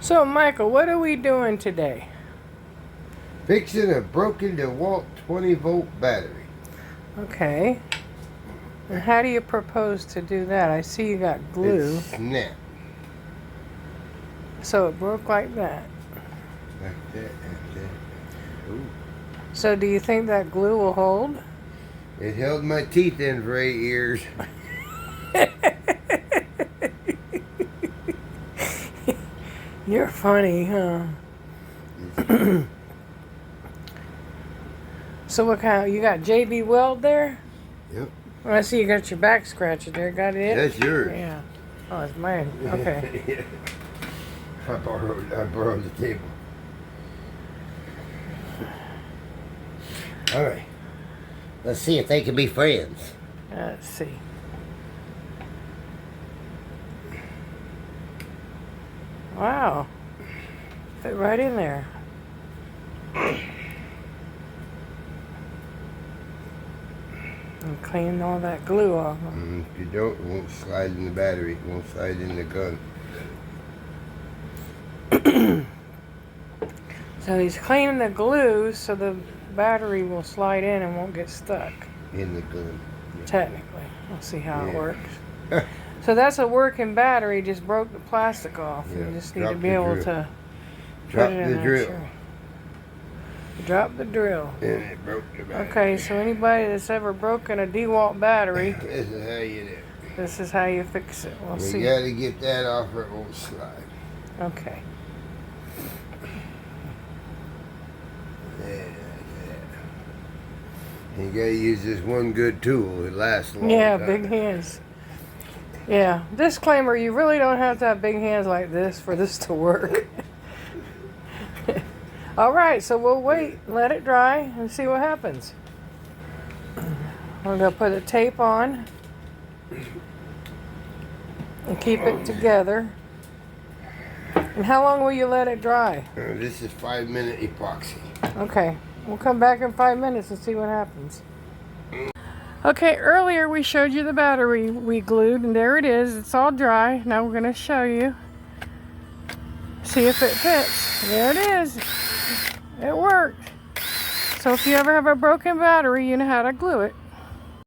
So, Michael, what are we doing today? Fixing a broken Dewalt 20-volt battery. Okay. And how do you propose to do that? I see you got glue. It snapped. So it broke like that. Like that, like that. Ooh. So do you think that glue will hold? It held my teeth in for 8 years. You're funny, huh? So what kind? You got JB Weld there? Yep. Well, I see you got your back scratcher there. Got it? That's yours. Yeah. Oh, it's mine. Okay. Yeah. I borrowed the table. All right. Let's see if they can be friends. Let's see. Wow. Fit right in there. And clean all that glue off. If you don't, it won't slide in the battery. It won't slide in the gun. So he's cleaning the glue so the battery will slide in and won't get stuck. In the gun. Technically. We'll see how it Yeah. works. So that's a working battery, just broke the plastic off. Yeah, You just need drop to be the able drill. to Drop put it in the there. drill. Sure. Drop the drill. And it broke the battery. Okay, so anybody that's ever broken a Dewalt battery, This is how you do it. this is how you fix it. We'll You see. gotta get that off or it won't slide. Okay. Yeah. You gotta use this one good tool. It lasts a long Yeah, time. big hands. Yeah. Disclaimer, you really don't have to have big hands like this for this to work. All right, so we'll wait, let it dry, and see what happens. We're going to put a tape on and keep it together. And how long will you let it dry? This is 5-minute epoxy. Okay, we'll come back in 5 minutes and see what happens. Okay, earlier we showed you the battery we glued, and there it is. It's all dry. Now we're going to show you. See if it fits. There it is. It worked. So if you ever have a broken battery, you know how to glue it.